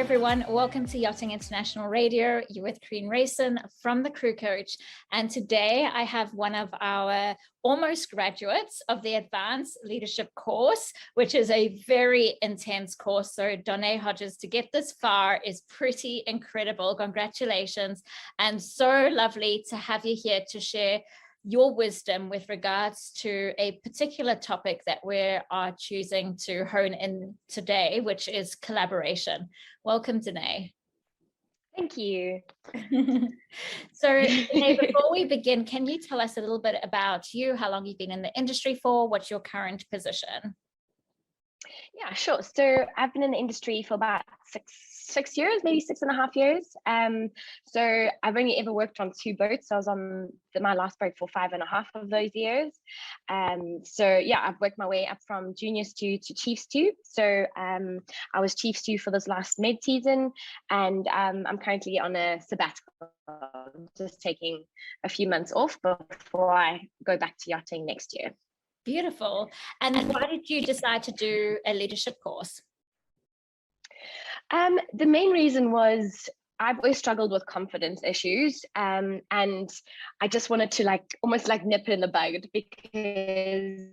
everyone, welcome to Yachting International Radio. You're with Karine, Rayson from the Crew Coach, and today I have one of our almost graduates of the Advanced Leadership Course, which is a very intense course. So Donne Hodges, to get this far is pretty incredible. Congratulations, and so lovely to have you here to share your wisdom with regards to a particular topic that we are choosing to hone in today, which is collaboration. Welcome, Donne. Thank you. So, Donne, before we begin, can you tell us a little bit about you, how long you've been in the industry for, what's your current position? Yeah, sure. So I've been in the industry for about six years, maybe 6.5 years. So I've only ever worked on 2 boats. So I was on my last boat for 5.5 of those years. So yeah, I've worked my way up from junior stew to chief stew. So I was chief stew for this last mid-season, and I'm currently on a sabbatical, just taking a few months off before I go back to yachting next year. Beautiful. And why did you decide to do a leadership course? The main reason was I've always struggled with confidence issues, and I just wanted to almost nip it in the bud, because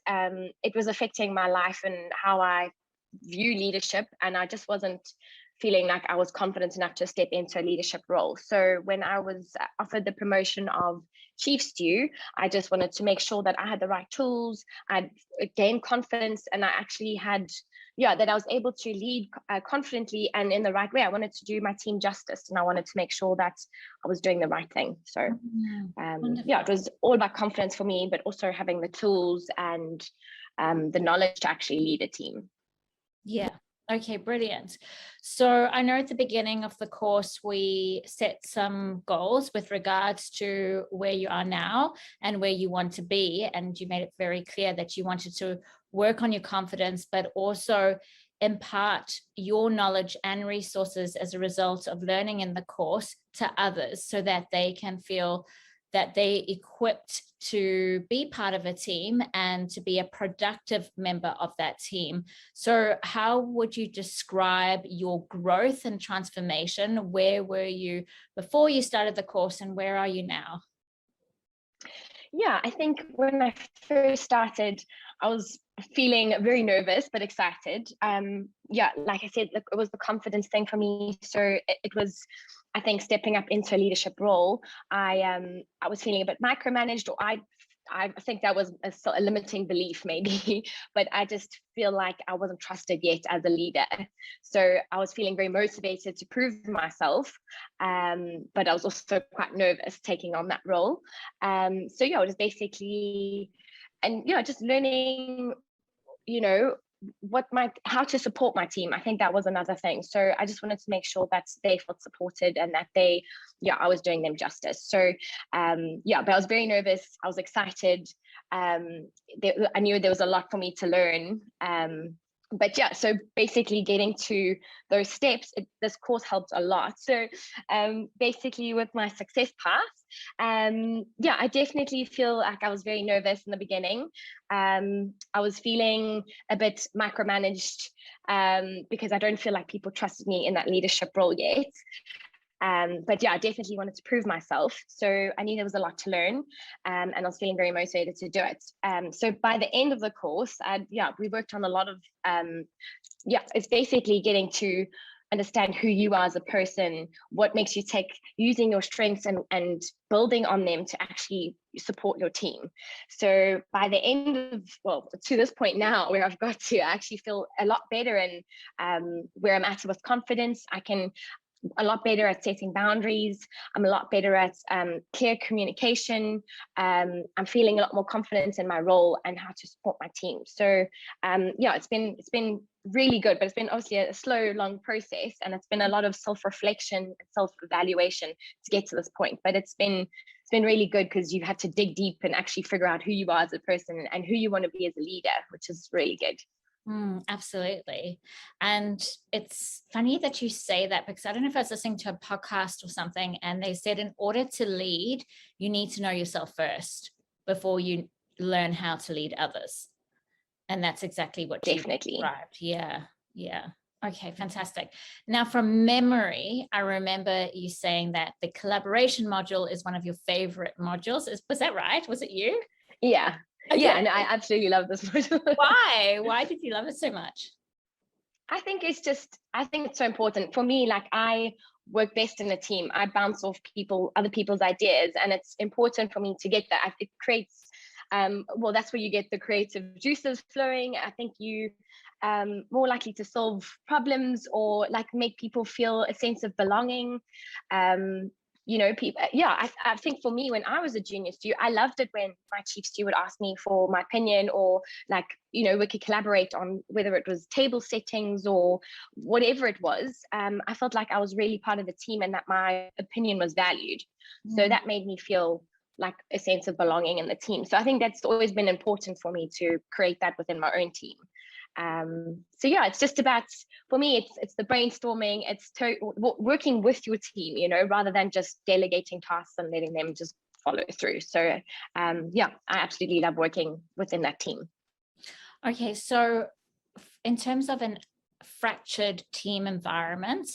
it was affecting my life and how I view leadership, and I just wasn't feeling like I was confident enough to step into a leadership role. So when I was offered the promotion of chief stew, I just wanted to make sure that I had the right tools, I'd gained confidence, and I actually had, that I was able to lead confidently and in the right way. I wanted to do my team justice, and I wanted to make sure that I was doing the right thing. So it was all about confidence for me, but also having the tools and the knowledge to actually lead a team. Yeah. Okay, brilliant. So I know at the beginning of the course, we set some goals with regards to where you are now and where you want to be. And you made it very clear that you wanted to work on your confidence, but also impart your knowledge and resources as a result of learning in the course to others, so that they can feel that they're equipped to be part of a team and to be a productive member of that team. So how would you describe your growth and transformation? Where were you before you started the course, and where are you now? Yeah, I think when I first started, I was feeling very nervous but excited. Like I said, it was the confidence thing for me. So it was, I think, stepping up into a leadership role. I was feeling a bit micromanaged, or I think that was a limiting belief maybe, but I just feel like I wasn't trusted yet as a leader. So I was feeling very motivated to prove myself, but I was also quite nervous taking on that role. It was basically, and just learning, how to support my team. I think that was another thing. So I just wanted to make sure that they felt supported and that I was doing them justice. So but I was very nervous. I was excited. I knew there was a lot for me to learn. So basically getting to those steps, this course helped a lot. So basically with my success path, I definitely feel like I was very nervous in the beginning. I was feeling a bit micromanaged because I don't feel like people trusted me in that leadership role yet. I definitely wanted to prove myself. So I knew there was a lot to learn, and I was feeling very motivated to do it. So by the end of the course, we worked on a lot of, it's basically getting to understand who you are as a person, what makes you tick, using your strengths and building on them to actually support your team. So by the end of, to this point now, where I've got to actually feel a lot better and where I'm at with confidence, I can a lot better at setting boundaries. I'm a lot better at clear communication. I'm feeling a lot more confident in my role and how to support my team. So it's been really good, but it's been obviously a slow, long process, and it's been a lot of self-reflection and self-evaluation to get to this point. But it's been really good, because you've had to dig deep and actually figure out who you are as a person and who you want to be as a leader, which is really good. Absolutely. And it's funny that you say that, because I don't know if I was listening to a podcast or something, and they said in order to lead, you need to know yourself first before you learn how to lead others. And that's exactly what definitely you described. Yeah. Okay, fantastic. Now, from memory, I remember you saying that the collaboration module is one of your favorite modules. Was that right? Was it you? Yeah. Okay. Yeah, and I absolutely love this module. Why? Why did you love it so much? I think it's so important for me. Like, I work best in a team. I bounce off other people's ideas, and it's important for me to get that. It creates, well, that's where you get the creative juices flowing. I think you more likely to solve problems or like make people feel a sense of belonging. People, I think for me, when I was a junior student, I loved it when my chief steward would ask me for my opinion, or like, we could collaborate on whether it was table settings or whatever it was. I felt like I was really part of the team and that my opinion was valued. So that made me feel like a sense of belonging in the team. So I think that's always been important for me to create that within my own team. So yeah, it's just about, for me, it's the brainstorming, it's working with your team, rather than just delegating tasks and letting them just follow through. So yeah, I absolutely love working within that team. Okay, so in terms of a fractured team environment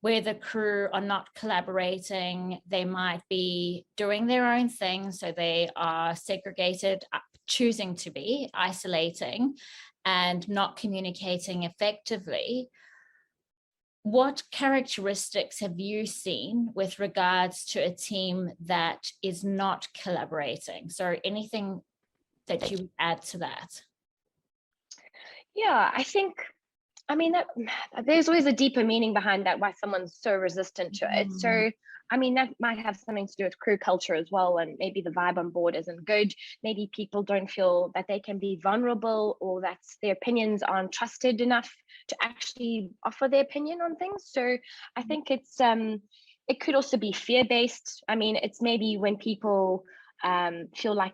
where the crew are not collaborating, they might be doing their own thing, so they are segregated, choosing to be isolating and not communicating effectively. What characteristics have you seen with regards to a team that is not collaborating? So anything that you would add to that? Yeah, that there's always a deeper meaning behind that, why someone's so resistant to it. So that might have something to do with crew culture as well, and maybe the vibe on board isn't good. Maybe people don't feel that they can be vulnerable, or that their opinions aren't trusted enough to actually offer their opinion on things. So I think it could also be fear-based. It's maybe when people feel like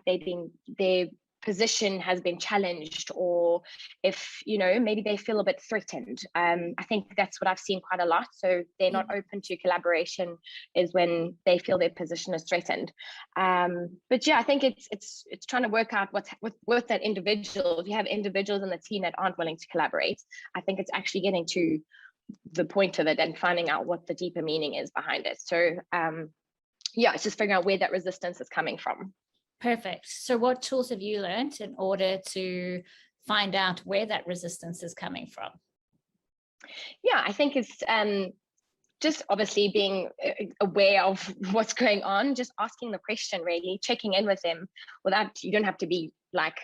their position has been challenged, or if maybe they feel a bit threatened. I think that's what I've seen quite a lot. So they're not open to collaboration is when they feel their position is threatened. But yeah, I think it's trying to work out what's with that individual. If you have individuals in the team that aren't willing to collaborate, I think it's actually getting to the point of it and finding out what the deeper meaning is behind it. So yeah, it's just figuring out where that resistance is coming from. Perfect. So what tools have you learned in order to find out where that resistance is coming from? Yeah, I think it's just obviously being aware of what's going on, just asking the question, really checking in with them you don't have to be like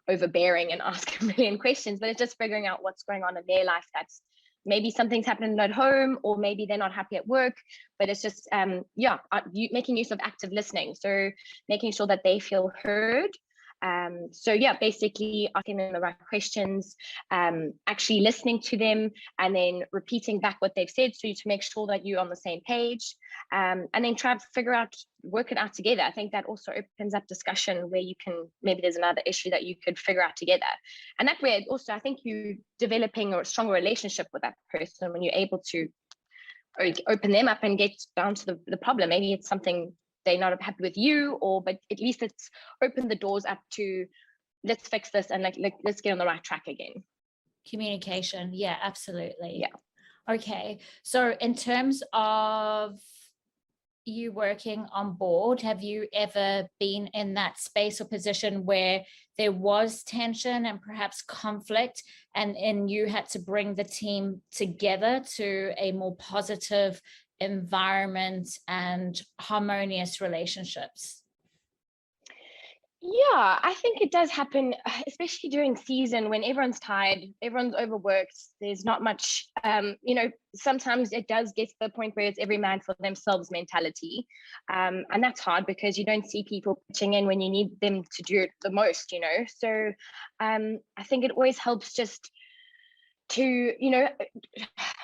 overbearing and ask a million questions, but it's just figuring out what's going on in their life. That's maybe something's happening at home, or maybe they're not happy at work, but it's just making use of active listening. So making sure that they feel heard. So yeah, basically asking them the right questions, actually listening to them, and then repeating back what they've said, so to make sure that you're on the same page, and then try to work it out together. I think that also opens up discussion where you can, maybe there's another issue that you could figure out together. And that way also, I think you're developing a stronger relationship with that person when you're able to open them up and get down to the problem. Maybe it's something they're not happy with you, but at least it's opened the doors up to, let's fix this and let's get on the right track again. Communication. Yeah, absolutely. Yeah. Okay. So in terms of you working on board, have you ever been in that space or position where there was tension and perhaps conflict, and you had to bring the team together to a more positive environment and harmonious relationships? Yeah, I think it does happen, especially during season when everyone's tired, everyone's overworked. There's not much, sometimes it does get to the point where it's every man for themselves mentality. And that's hard because you don't see people pitching in when you need them to do it the most, So I think it always helps just to,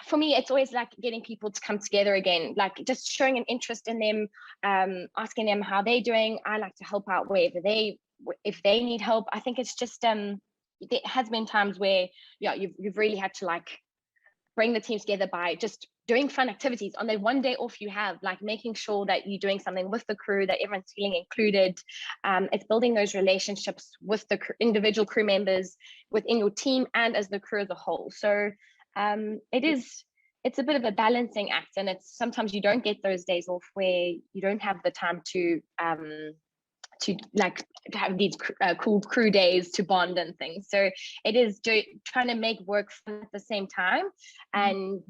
for me, it's always like getting people to come together again, like just showing an interest in them, asking them how they're doing. I like to help out if they need help. I think it's just, there has been times where, you've really had to like bring the teams together by just doing fun activities on the one day off you have, like making sure that you're doing something with the crew, that everyone's feeling included. It's building those relationships with the individual crew members within your team and as the crew as a whole. So It's a bit of a balancing act, and it's sometimes you don't get those days off where you don't have the time to like to have these cool crew days to bond and things. So it is trying to make work fun at the same time, and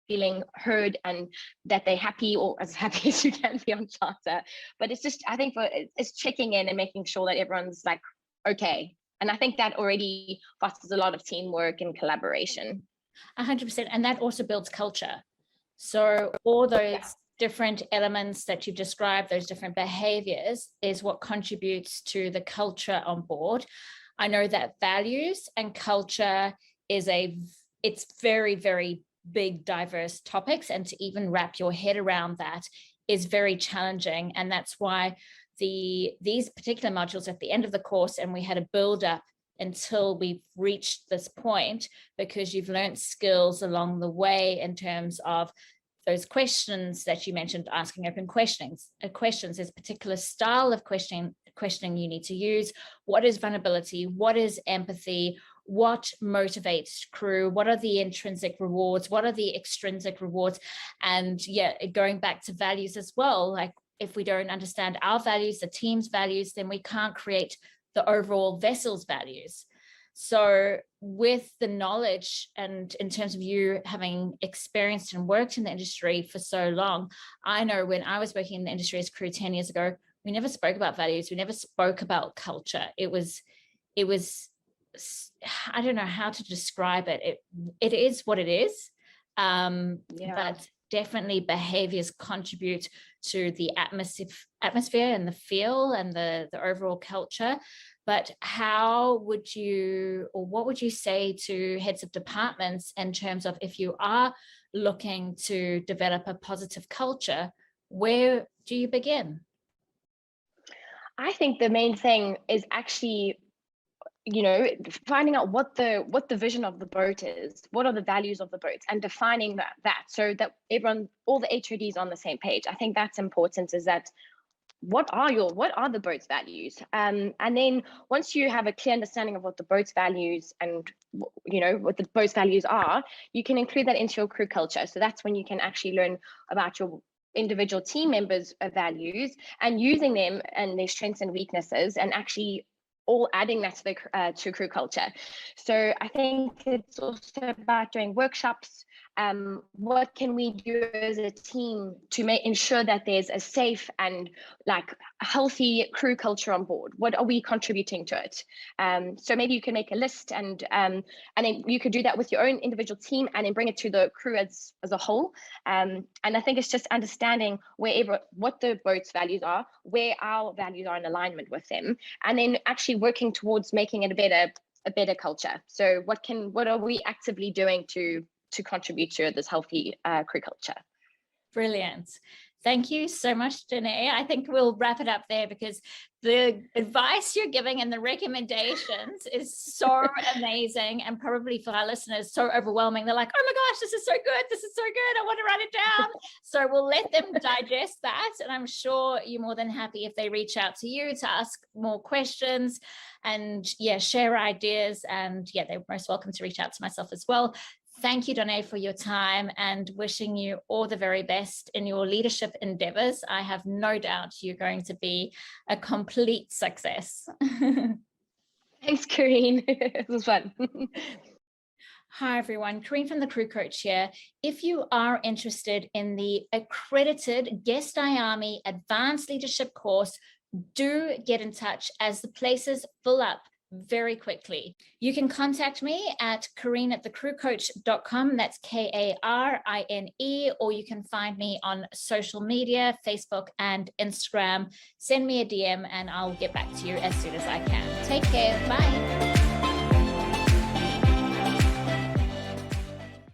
feeling heard and that they're happy, or as happy as you can be on charter. But it's just, I think it's checking in and making sure that everyone's like okay. And I think that already fosters a lot of teamwork and collaboration. 100%. And that also builds culture. So all those different elements that you've described, those different behaviors, is what contributes to the culture on board. I know that values and culture it's very, very big, diverse topics. And to even wrap your head around that is very challenging. And that's why these particular modules at the end of the course, and we had a build up until we've reached this point, because you've learned skills along the way in terms of those questions that you mentioned, asking open questions. There's a particular style of questioning you need to use. What is vulnerability? What is empathy? What motivates crew? What are the intrinsic rewards? What are the extrinsic rewards? And going back to values as well, like if we don't understand our values, the team's values, then we can't create the overall vessel's values. So with the knowledge, and in terms of you having experienced and worked in the industry for so long, I know when I was working in the industry as crew 10 years ago, we never spoke about values. We never spoke about culture. It was, I don't know how to describe it. It is what it is. But definitely behaviors contribute to the atmosphere and the feel and the overall culture. But how would you, or what would you say to heads of departments in terms of, if you are looking to develop a positive culture, where do you begin? I think the main thing is actually, finding out what the vision of the boat is, what are the values of the boat, and defining that so that all the HODs on the same page. I think that's important, is that what are the boat's values? And then once you have a clear understanding of what the boat's values and what the boat's values are, you can include that into your crew culture. So that's when you can actually learn about your individual team members' values and using them and their strengths and weaknesses, and actually all adding that to crew culture. So I think it's also about doing workshops. What can we do as a team to ensure that there's a safe and healthy crew culture on board? What are we contributing to it? So maybe you can make a list, and then you could do that with your own individual team, and then bring it to the crew as a whole. And I think it's just understanding what the boat's values are, where our values are in alignment with them, and then actually working towards making it a better culture. So what are we actively doing to contribute to this healthy crew culture? Brilliant. Thank you so much, Donne. I think we'll wrap it up there, because the advice you're giving and the recommendations is so amazing, and probably for our listeners so overwhelming. They're like, oh my gosh, this is so good. This is so good. I want to write it down. So we'll let them digest that. And I'm sure you're more than happy if they reach out to you to ask more questions and share ideas. And they're most welcome to reach out to myself as well. Thank you, Donne, for your time, and wishing you all the very best in your leadership endeavors. I have no doubt you're going to be a complete success. Thanks, Karine. It was fun. Hi, everyone. Karine from the Crew Coach here. If you are interested in the accredited Guest IAMI Advanced Leadership Course, do get in touch, as the places fill up very quickly. You can contact me at karine@thecrewcoach.com. That's Karine, or you can find me on social media, Facebook and Instagram. Send me a DM and I'll get back to you as soon as I can. Take care. Bye.